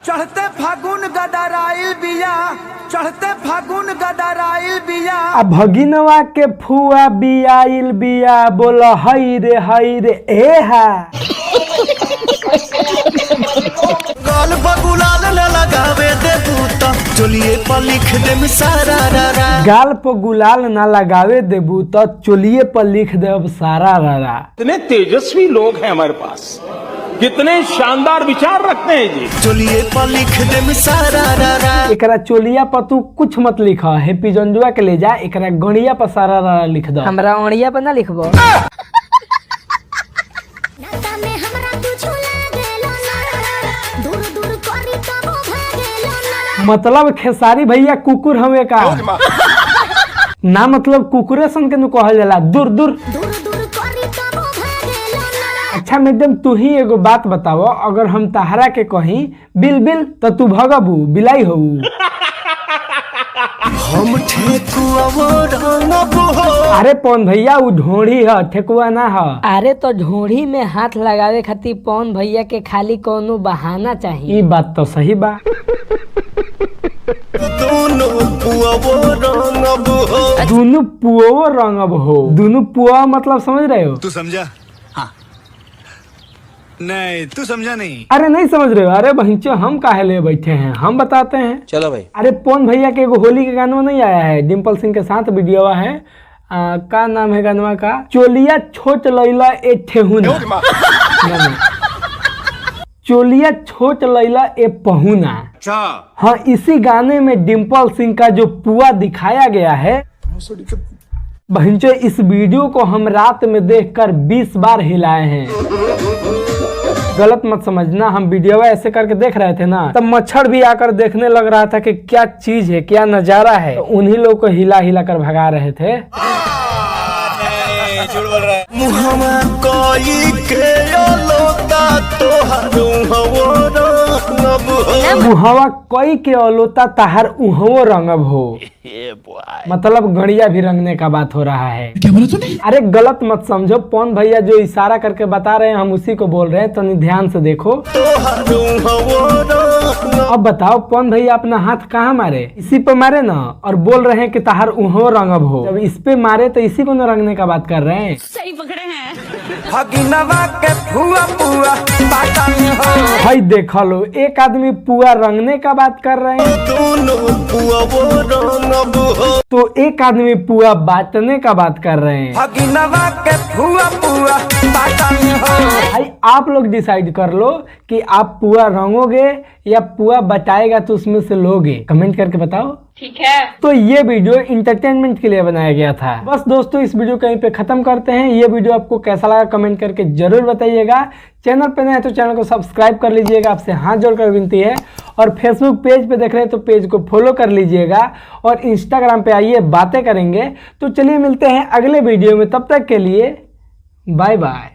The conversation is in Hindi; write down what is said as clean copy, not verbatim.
चढ़ते फागुन गदराइल बिया, चढ़ते फागुन गदराइल बिया। आ भगिनवा के फुआ बियाइल बिया, बोल हई रे ए हा। गाल बगुलाल न लगावे दे बूता, चोलिए पर लिख दे सारा रारा। गाल पर गुलाल ना लगावे देबू तो चोलिए पर लिख दे सारा रारा। इतने तेजस्वी लोग हैं हमारे पास, कितने शानदार विचार रखते हैं जी। चोलिए पर लिख दे सारा रारा। एकरा चोलिया पर तू कुछ मत लिख, हैप्पी जंजुआ के ले जा, एकरा गणिया पर सारा रारा लिख दो। हमरा ओणिया पर ना लिखबो। मतलब खेसारी भैया कुकुर हवे का ना, मतलब कुकुरे सन के नु कहल जाला, दूर दूर। अच्छा मैडम तू ही एगो बात बताओ, अगर हम तहरा के कहीं बिल बिल तो तू भगबू बिलाई हो? हम ठेकुआ वो रंगब हो। अरे पौन भैया वो ढोढ़ी है, ठेकुआ ना है। अरे तो ढोढ़ी में हाथ लगावे खातिर पौन भैया के खाली कोनो बहाना चाहिए। ये बात तो सही बा। दोनों पुआ वो रंगब हो। दोनों पुआ रंगब हो। दोनों पुआ मतलब समझ रहे हो? तू समझा? हाँ। नहीं तू समझा नहीं। अरे नहीं समझ रहे हो? अरे बहनचो हम काहे ले बैठे हैं, हम बताते हैं। चलो भाई। अरे पौन भैया के एगो होली के गाना नहीं आया है, डिम्पल सिंह के साथ वीडियो है। का नाम है गानवा का? चोलिया छोट लैला ए ठेहुना। चोलिया छोट लैला ए पहुना। अच्छा। हाँ, इसी गाने में डिम्पल सिंह का जो पुआ दिखाया गया है, बहनचो इस वीडियो को हम रात में देखकर 20 बार हिलाए हैं। गलत मत समझना, हम वीडियो ऐसे करके देख रहे थे ना, तब मच्छर भी आकर देखने लग रहा था कि क्या चीज है, क्या नजारा है, तो उन्हीं लोग को हिला हिला कर भगा रहे थे। झूठ बोल रहा है। मुहम्मा कोई के लोता तोहारू हवो रंगब हो। मुहवा कोई के औलोता तहार उहवो रंगब हो। मतलब गड़िया भी रंगने का बात हो रहा है। क्या बोला तूने? अरे गलत मत समझो, पौन भैया जो इशारा करके बता रहे हैं हम उसी को बोल रहे हैं, तो ध्यान से देखो। तोहारू हवो रंगब। अब बताओ पौन भैया अपना हाथ कहाँ मारे? इसी पे मारे ना, और बोल रहे हैं कि तहार उहो रंगब हो। जब इस पे मारे तो इसी को न रंगने का बात कर रहे हैं। सही पकड़े हैं। भगिनवा के फुआ पुआ बाटा में हो। भाई देखा लो, एक आदमी पुआ रंगने का बात कर रहे हैं, दोनों पुआ वो रंगब हो। तो एक आदमी पुआ बांटने का बात कर रहे हैं। भगिनवा के फुआ पुआ बाटा में हो। भाई आप लोग डिसाइड कर लो कि आप पुआ रंगोगे या पुआ बटाएगा तो उसमें से लोगे, कमेंट करके बताओ। ठीक है। तो ये वीडियो इंटरटेनमेंट के लिए बनाया गया था। बस दोस्तों इस वीडियो कहीं पे खत्म करते हैं। ये वीडियो आपको कैसा लगा कमेंट करके जरूर बताइएगा। चैनल पे नए हैं तो चैनल को सब्सक्राइब कर लीजिएगा, आपसे हाथ जोड़कर विनती है। और फेसबुक पेज पे देख रहे हैं तो पेज को फॉलो कर लीजिएगा, और इंस्टाग्राम पे आइए बातें करेंगे। तो चलिए मिलते हैं अगले वीडियो में, तब तक के लिए बाय बाय।